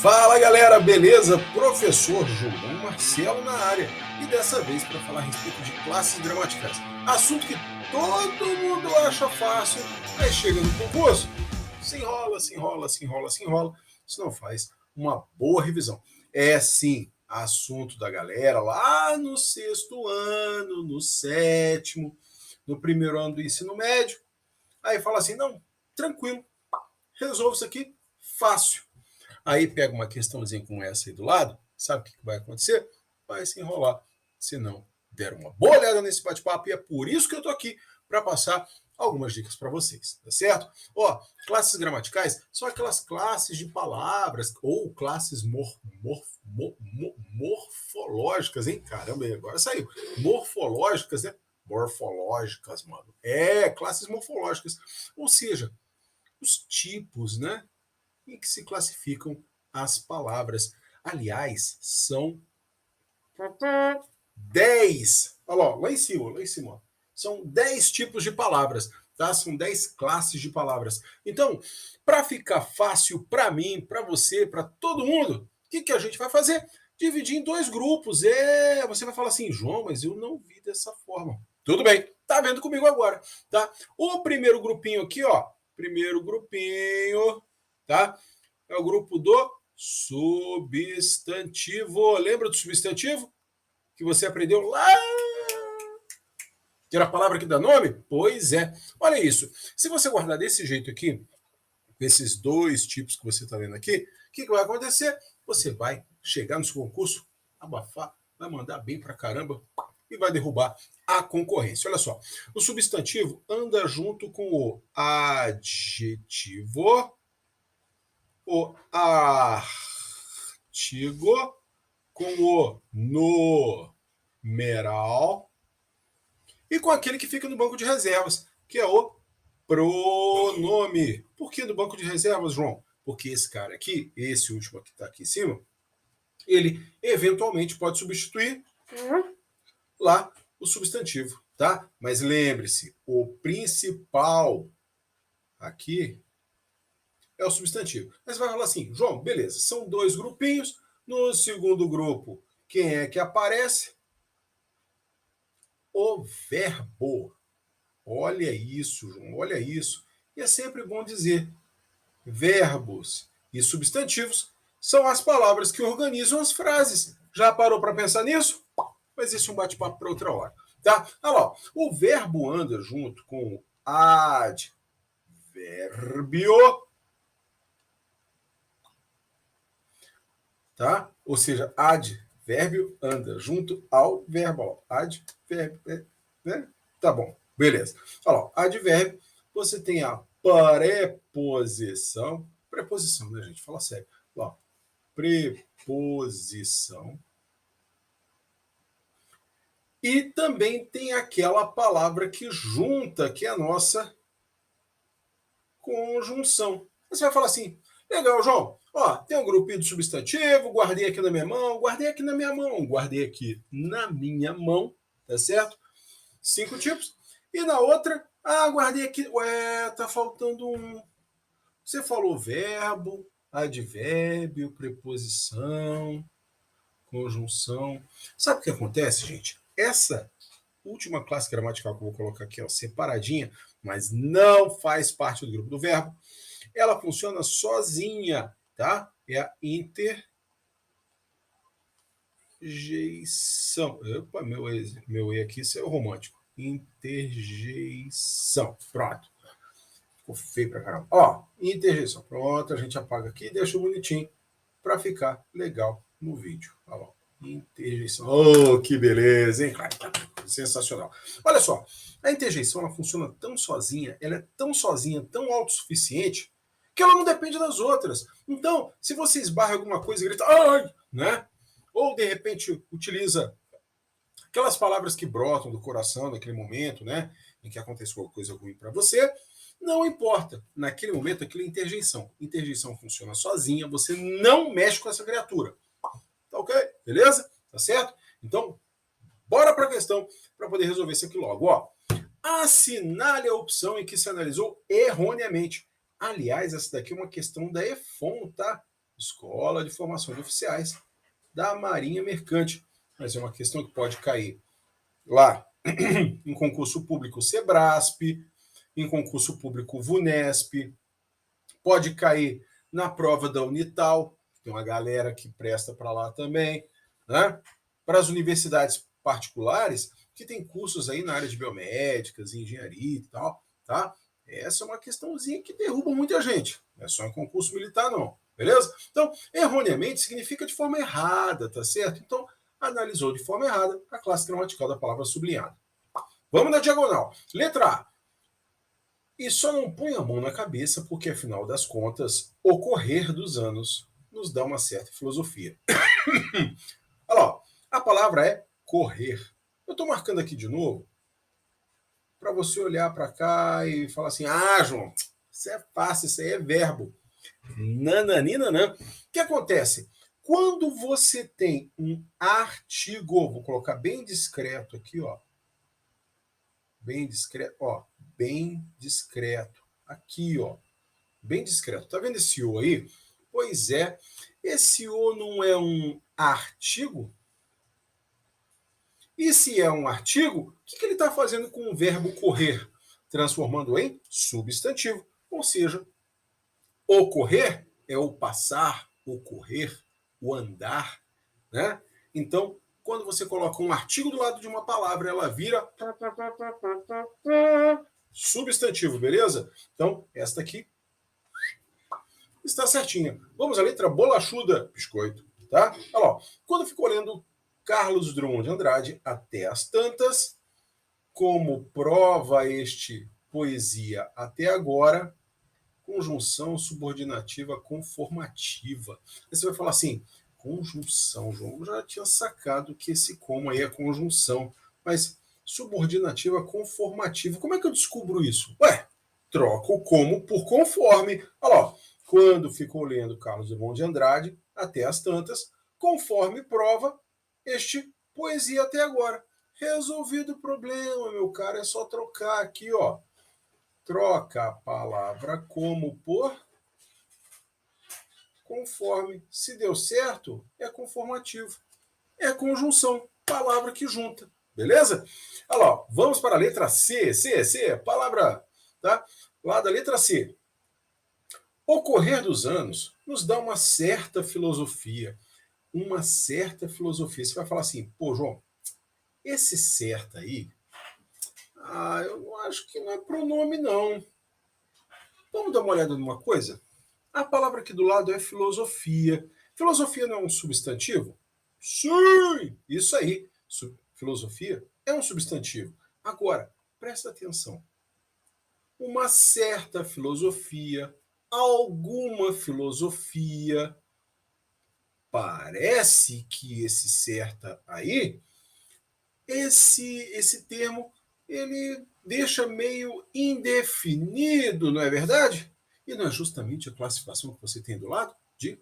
Fala galera, beleza? Professor João Marcelo na área e dessa vez para falar a respeito de classes gramaticais. Assunto que todo mundo acha fácil, mas chega no concurso, se enrola, se enrola, se enrola, se enrola, isso não faz uma boa revisão. É sim assunto da galera lá no sexto ano, no sétimo, no primeiro ano do ensino médio, aí fala assim, não, tranquilo, resolvo isso aqui fácil. Aí pega uma questãozinha como essa aí do lado, sabe o que vai acontecer? Vai se enrolar. Se não der uma boa olhada nesse bate-papo, e é por isso que eu tô aqui, para passar algumas dicas para vocês, tá certo? Ó, classes gramaticais são aquelas classes de palavras ou classes morfológicas, hein? Caramba, agora saiu. Morfológicas, né? Morfológicas, mano. É, classes morfológicas. Ou seja, os tipos, né? Em que se classificam as palavras. Aliás, são 10. Olha lá em cima, lá em cima. São 10 tipos de palavras, tá? São 10 classes de palavras. Então, para ficar fácil para mim, para você, para todo mundo, o que a gente vai fazer? Dividir em dois grupos. Você vai falar assim, João, mas eu não vi dessa forma. Tudo bem, tá vendo comigo agora, tá? O primeiro grupinho aqui, ó, primeiro grupinho, tá? É o grupo do substantivo. Lembra do substantivo? Que você aprendeu lá? Que era a palavra que dá nome? Pois é. Olha isso. Se você guardar desse jeito aqui, esses dois tipos que você está vendo aqui, o que vai acontecer? Você vai chegar no seu concurso, abafar, vai mandar bem pra caramba e vai derrubar a concorrência. Olha só. O substantivo anda junto com o adjetivo, o artigo, com o numeral e com aquele que fica no banco de reservas, que é o pronome. Por que do banco de reservas, João? Porque esse cara aqui, esse último que está aqui em cima, ele eventualmente pode substituir lá o substantivo, tá? Mas lembre-se, o principal aqui é o substantivo. Aí você vai falar assim, João, beleza, são dois grupinhos. No segundo grupo, quem é que aparece? O verbo. Olha isso, João, olha isso. E é sempre bom dizer, verbos e substantivos são as palavras que organizam as frases. Já parou para pensar nisso? Mas isso é um bate-papo para outra hora, tá? Olha lá, o verbo anda junto com o advérbio, tá? Ou seja, advérbio anda junto ao verbo. Ó, advérbio, né? Tá bom, beleza. Olha lá, advérbio, você tem a preposição, né, gente? Fala sério. Ó, preposição. E também tem aquela palavra que junta, que é a nossa conjunção. Você vai falar assim, legal, João, ó, tem um grupinho de substantivo, guardei aqui na minha mão, guardei aqui na minha mão, guardei aqui na minha mão, tá certo? 5 tipos. E na outra, guardei aqui, ué, tá faltando um. Você falou verbo, advérbio, preposição, conjunção. Sabe o que acontece, gente? Essa última classe gramatical que eu vou colocar aqui, ó, separadinha, mas não faz parte do grupo do verbo, ela funciona sozinha, tá? É a interjeição. Opa, meu E aqui, isso é o romântico. Interjeição. Pronto. Ficou feio pra caramba. Ó, interjeição. Pronto, a gente apaga aqui e deixa bonitinho para ficar legal no vídeo. Olha lá. Interjeição. Oh, que beleza, hein, cara? Sensacional. Olha só, a interjeição ela funciona tão sozinha, ela é tão sozinha, tão autossuficiente, que ela não depende das outras. Então, se você esbarra alguma coisa e grita, ai, né? Ou de repente utiliza aquelas palavras que brotam do coração naquele momento, né? Em que aconteceu alguma coisa ruim para você, não importa. Naquele momento, aquilo é interjeição. Interjeição funciona sozinha, você não mexe com essa criatura. Tá ok? Beleza? Tá certo? Então, bora para a questão para poder resolver isso aqui logo. Ó, assinale a opção em que se analisou erroneamente. Aliás, essa daqui é uma questão da EFON, tá? Escola de Formação de Oficiais da Marinha Mercante. Mas é uma questão que pode cair lá em concurso público Sebrasp, em concurso público VUNESP, pode cair na prova da Unital, tem uma galera que presta para lá também, né? Para as universidades particulares, que tem cursos aí na área de biomédicas, engenharia e tal, tá? Essa é uma questãozinha que derruba muita gente. Não é só em concurso militar, não. Beleza? Então, erroneamente significa de forma errada, tá certo? Então, analisou de forma errada a classe gramatical da palavra sublinhada. Vamos na diagonal. Letra A. E só não põe a mão na cabeça, porque, afinal das contas, o correr dos anos nos dá uma certa filosofia. Olha lá, a palavra é correr. Eu estou marcando aqui de novo para você olhar para cá e falar assim: ah, João, isso é fácil, isso aí é verbo. Nananina. O que acontece? Quando você tem um artigo, vou colocar bem discreto aqui, ó. Bem discreto, ó. Bem discreto. Aqui, ó. Bem discreto. Tá vendo esse O aí? Pois é. Esse O não é um artigo? E se é um artigo, o que ele está fazendo com o verbo correr? Transformando em substantivo. Ou seja, o correr é o passar, o correr, o andar, né? Então, quando você coloca um artigo do lado de uma palavra, ela vira substantivo, beleza? Então, esta aqui está certinha. Vamos à letra bolachuda, biscoito, tá? Olha lá, quando ficou lendo Carlos Drummond de Andrade até as tantas, como prova este poesia até agora, conjunção subordinativa conformativa. Aí você vai falar assim, conjunção, João, eu já tinha sacado que esse como aí é conjunção, mas subordinativa conformativa, como é que eu descubro isso? Ué, troca o como por conforme. Olha lá, quando ficou lendo Carlos Drummond de Andrade, até as tantas, conforme prova este poesia até agora. Resolvido o problema, meu cara, é só trocar aqui, ó. Troca a palavra como por conforme. Se deu certo, é conformativo. É conjunção, palavra que junta. Beleza? Olha lá, vamos para a letra C. C, palavra, tá? Lá da letra C. O correr dos anos nos dá uma certa filosofia. Uma certa filosofia. Você vai falar assim, pô, João, esse certo aí, eu não acho que não é pronome, não. Vamos dar uma olhada numa coisa? A palavra aqui do lado é filosofia. Filosofia não é um substantivo? Sim! Isso aí. Filosofia é um substantivo. Agora, presta atenção. Uma certa filosofia, alguma filosofia. Parece que esse certa aí, esse termo, ele deixa meio indefinido, não é verdade? E não é justamente a classificação que você tem do lado de,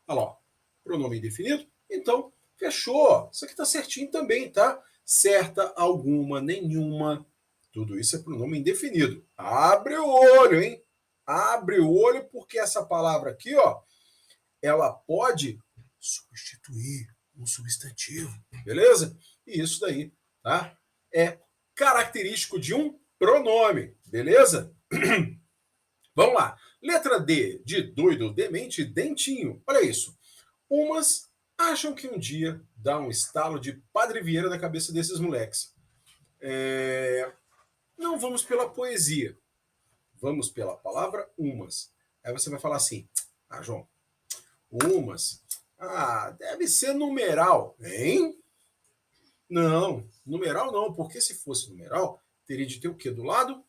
olha lá, pronome indefinido? Então, fechou. Isso aqui está certinho também, tá? Certa, alguma, nenhuma. Tudo isso é pronome indefinido. Abre o olho, hein? Abre o olho, porque essa palavra aqui, ó, ela pode substituir um substantivo, beleza? E isso daí, tá? É característico de um pronome, beleza? Vamos lá. Letra D, de doido, demente, dentinho. Olha isso. Umas acham que um dia dá um estalo de Padre Vieira na cabeça desses moleques. Não vamos pela poesia. Vamos pela palavra umas. Aí você vai falar assim, João, umas, deve ser numeral, hein? Não, numeral não, porque se fosse numeral, teria de ter o quê do lado?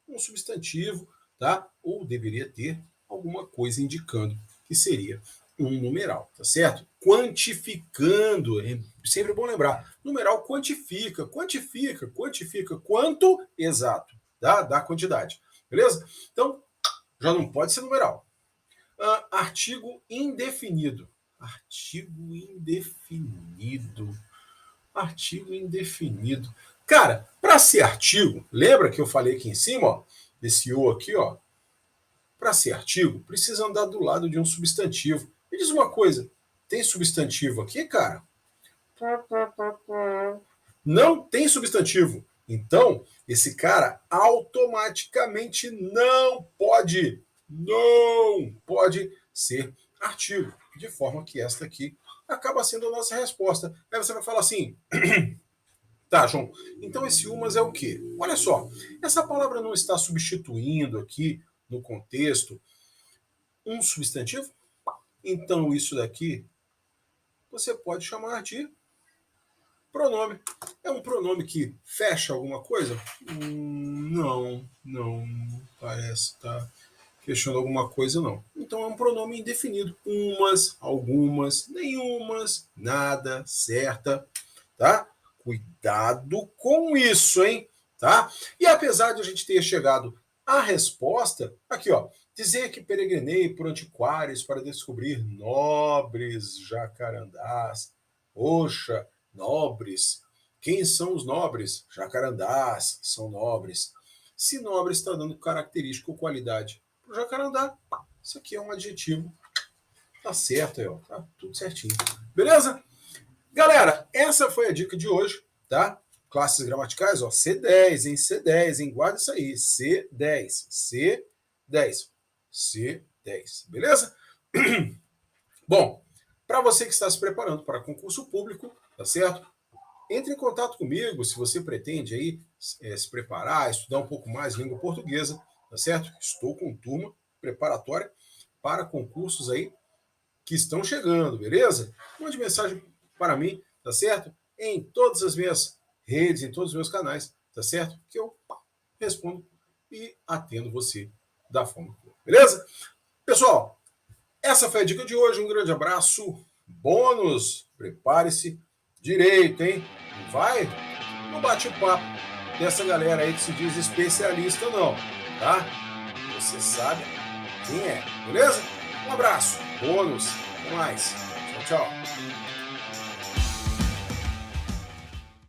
Um substantivo, tá? Ou deveria ter alguma coisa indicando que seria um numeral, tá certo? Quantificando, é sempre bom lembrar, numeral quantifica quanto exato, tá? Da quantidade, beleza? Então, já não pode ser numeral. Artigo indefinido. Artigo indefinido. Artigo indefinido. Cara, para ser artigo, lembra que eu falei aqui em cima, ó, desse O aqui, ó? Para ser artigo, precisa andar do lado de um substantivo. Me diz uma coisa, tem substantivo aqui, cara? Não tem substantivo. Então, esse cara automaticamente não pode ser artigo. De forma que esta aqui acaba sendo a nossa resposta. Aí você vai falar assim, tá, João, então esse umas é o quê? Olha só, essa palavra não está substituindo aqui no contexto um substantivo? Então isso daqui você pode chamar de pronome. É um pronome que fecha alguma coisa? Não parece estar fechando alguma coisa, não. Então é um pronome indefinido. Umas, algumas, nenhumas, nada, certa, tá? Cuidado com isso, hein? Tá? E apesar de a gente ter chegado à resposta, aqui, ó, dizer que peregrinei por antiquários para descobrir nobres jacarandás. Poxa, nobres. Quem são os nobres? Jacarandás são nobres. Se nobre está dando característica ou qualidade para o jacarandá, isso aqui é um adjetivo. Tá certo aí, ó. Tá tudo certinho. Beleza? Galera, essa foi a dica de hoje, tá? Classes gramaticais, ó, C10, hein? C10, hein? Guarda isso aí. C10. C10. C10. Beleza? Bom, para você que está se preparando para concurso público, tá certo? Entre em contato comigo se você pretende aí se preparar, estudar um pouco mais língua portuguesa, tá certo? Estou com turma preparatória para concursos aí que estão chegando, beleza? Mande mensagem para mim, tá certo? Em todas as minhas redes, em todos os meus canais, tá certo? Que eu respondo e atendo você da forma que for, beleza? Pessoal, essa foi a dica de hoje. Um grande abraço. Bônus. Prepare-se direito, hein? Não vai no bate-papo dessa galera aí que se diz especialista, não, tá? Você sabe quem é, beleza? Um abraço. Bônus. Até mais. Tchau, tchau.